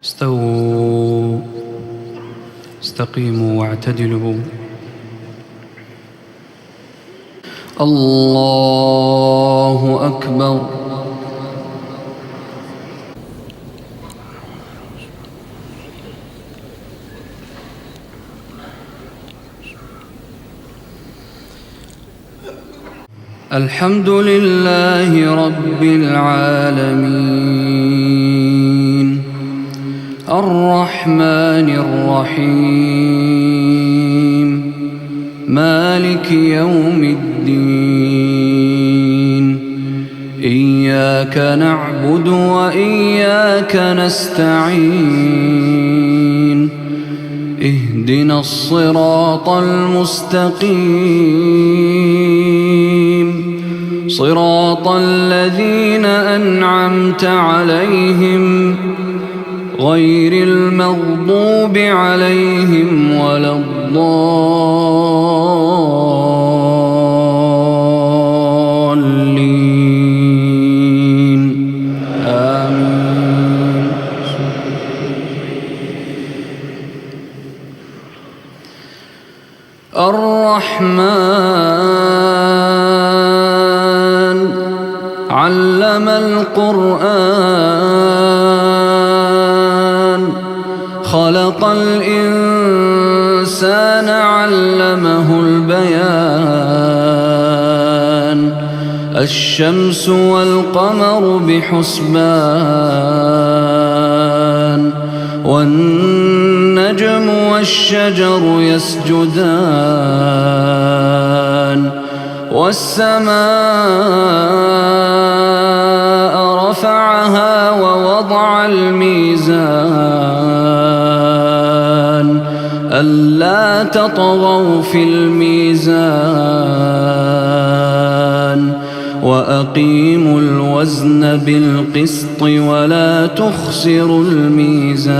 استووا استقيموا واعتدلوا. الله أكبر. الحمد لله رب العالمين الرحمن الرحيم مالك يوم الدين إياك نعبد وإياك نستعين اهدنا الصراط المستقيم صراط الذين أنعمت عليهم غير المغضوب عليهم ولا الضالين آمين. الرحمن علم القرآن خلق الإنسان علمه البيان الشمس والقمر بحسبان والنجم والشجر يسجدان والسماء رفعها ووضع الميزان ألا تطغوا في الميزان وأقيموا الوزن بالقسط ولا تخسروا الميزان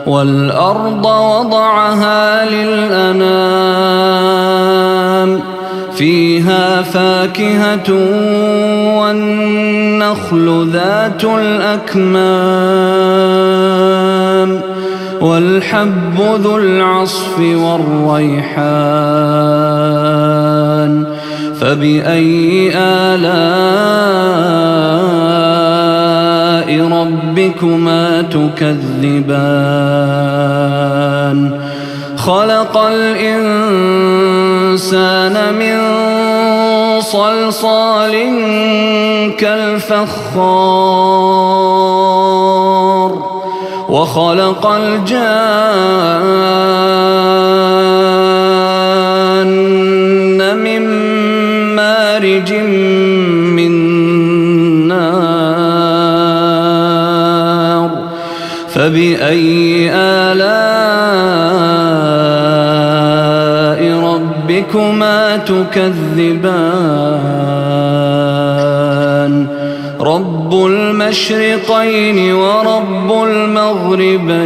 والأرض وضعها للأنام فيها فاكهة والنخل ذات الأكمام والحب ذو العصف والريحان فبأي آلاء ربكما تكذبان خلق الإنسان من صلصال كالفخار وخلق الجان من مارج من نار فبأي آلاء ربكما تكذبان رب المشرقين ورب المغربين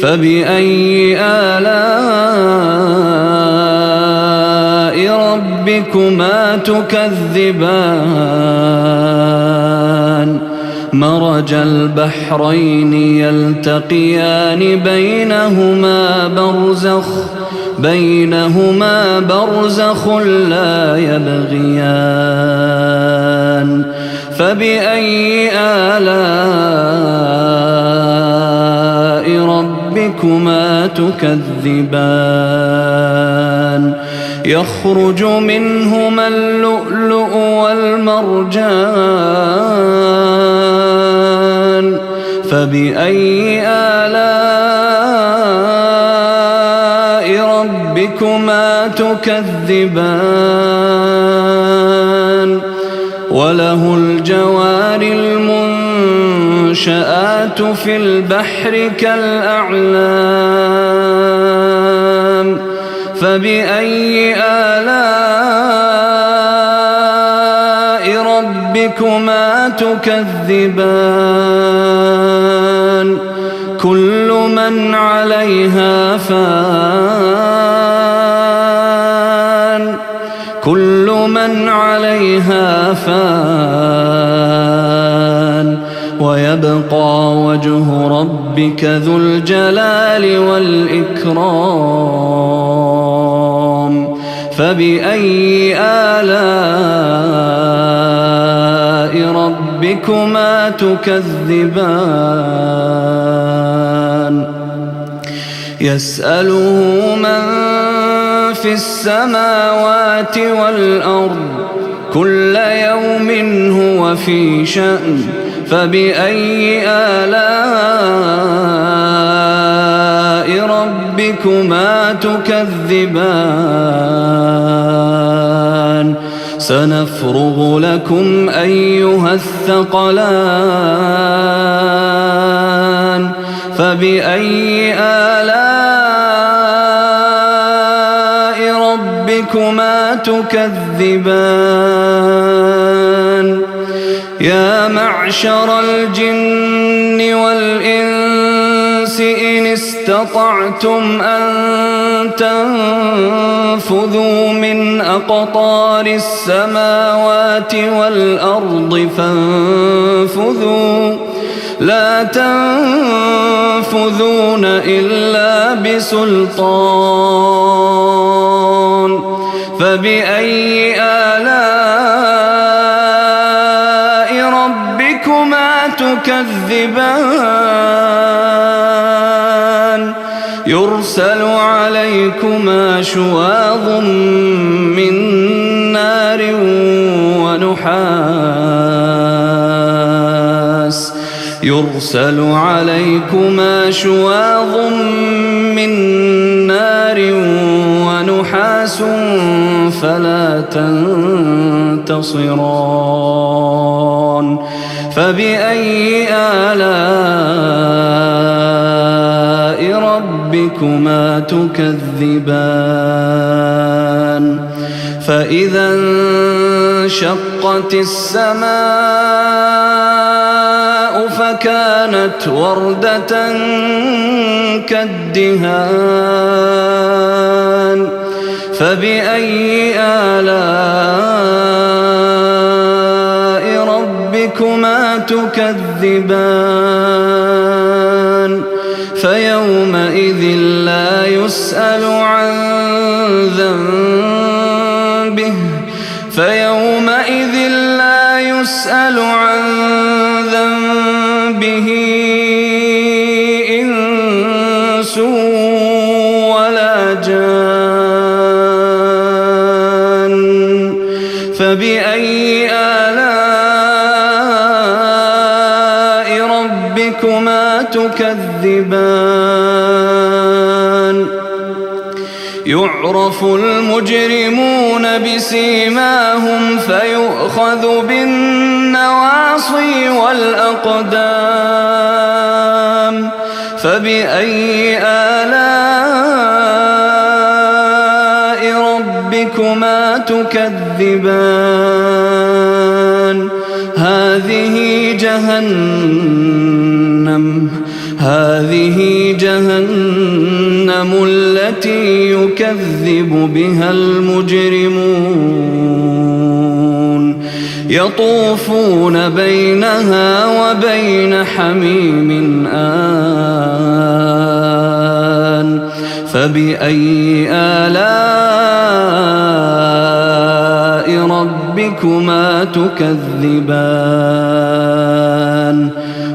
فبأي آلاء ربكما تكذبان مرج البحرين يلتقيان بينهما برزخ لا يبغيان فبأي آلاء ربكما تكذبان يخرج منهما اللؤلؤ والمرجان فبأي آلاء ربكما تكذبان وله الجوار المنشآت في البحر كالأعلام فبأي آلاء ربكما تكذبان كل من عليها فان كل من عليها فان ويبقى وجه ربك ذو الجلال والإكرام فبأي آلاء ربكما تكذبان يسأله من في السماوات والأرض كل يوم هو في شأن فبأي آلاء ربكما تكذبان سنفرغ لكم أيها الثقلان فبأي آلاء ربكما تكذبان يا معشر الجن والإنس إن استطعتم أن تنفذوا من أقطار السماوات والأرض فانفذوا لا تنفذون إلا بسلطان فبأي آلاء ربكما تكذبان يرسل عليكما شواظ من نار ونحاس يرسل عليكما شواظ من نار ونحاس فلا تنتصران فبأي آلاء ربكما تكذبان فإذا انشقت السماء فكانت وردة كالدهان فبأي آلاء ربكما تكذبان فيومئذ لا يسأل عن ذنبه إنس ولا جان فبأي آلاء ربكما تكذبان يعرف المجرمون بسيماهم فيؤخذ بالنواصي والأقدام فبأي آلاء ربكما تكذبان هذه جهنم التي يكذب بها المجرمون يطوفون بينها وبين حميم آن فبأي آلاء ربكما تكذبان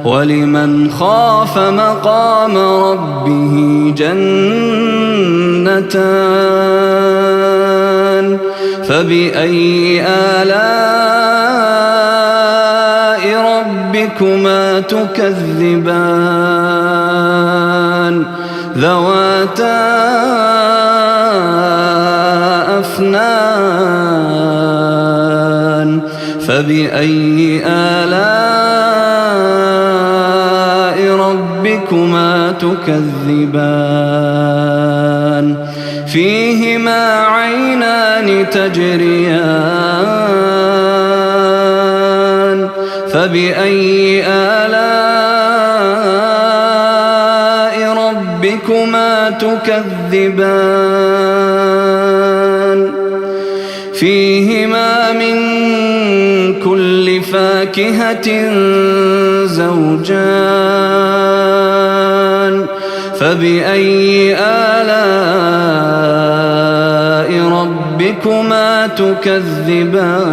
ولمن خاف مقام ربه جنتان فبأي آلاء ربكما تكذبان ذواتا أفنان فبأي آلاء ربكما تكذبان فيهما عينان تجريان فبأي آلاء ربكما تكذبان فيهما من كل فاكهة زوجان فبأي آلاء ربكما تكذبان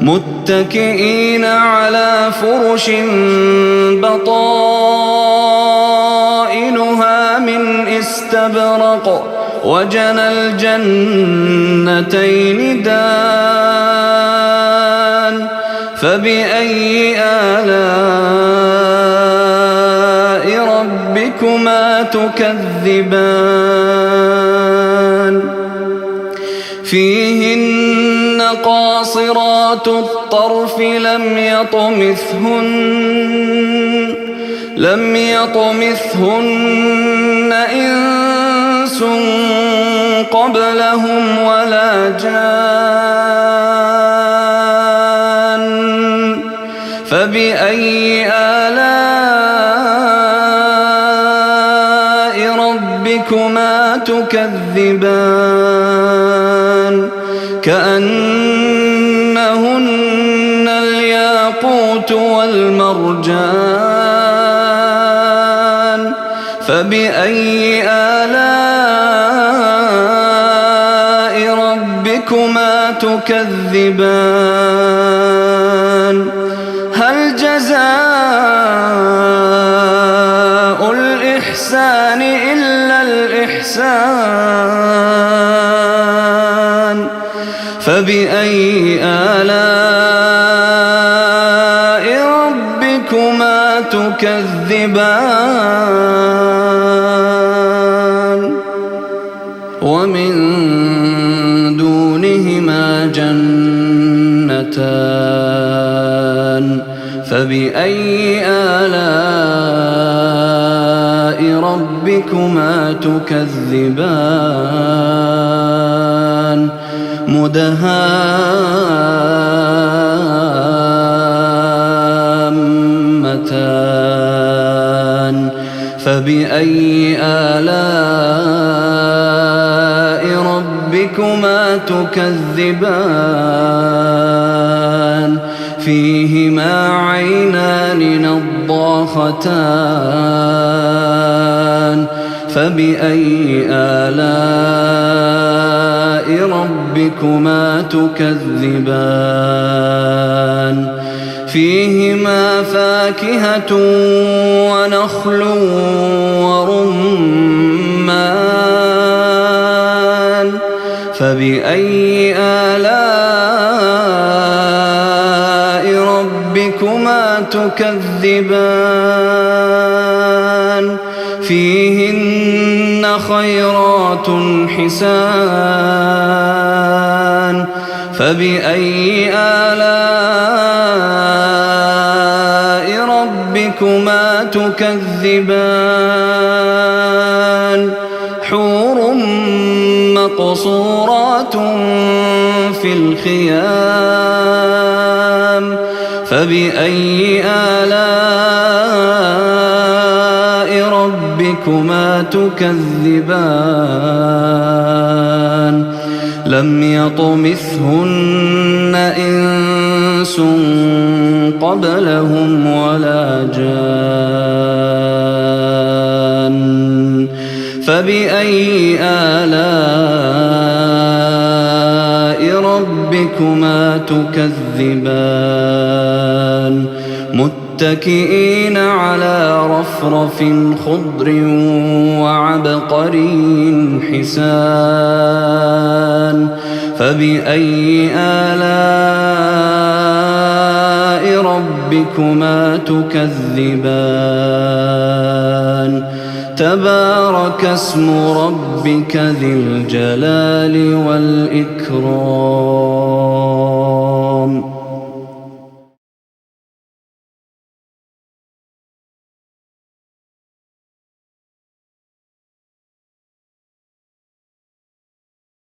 متكئين على فرش بطائنها من استبرق وجنى الجنتين دان فبأي آلاء ربكما تكذبان فيهن قاصرات الطرف لم يطمثهن إنس قبلهم ولا جان فبأي آلاء ربكما تكذبان كأنهن الياقوت والمرجان فبأي آلاء ربكما تكذبان هل جزاء الإحسان إلا الإحسان فبأي آلاء ربكما تكذبان ومن دونهما جنتان فبأي آلاء ربكما تكذبان مدهامتان فبأي آلاء ربكما تكذبان فيهما عينان نضاختان فبأي آلاء ربكما تكذبان فيهما فاكهة ونخل ورمان فبأي آلاء ربكما تكذبان فيهن خيرات حسان فبأي آلاء ربكما تكذبان حور مقصورات في الخيام فبأي آلاء ربكما تكذبان لم يطمثهن إنس قبلهم ولا جان فبأي آلاء ربكما تكذبان متكئين على رفرف خضر وعبقري حسان فبأي آلاء ربكما تكذبان تبارك اسم ربك ذي الجلال والإكرام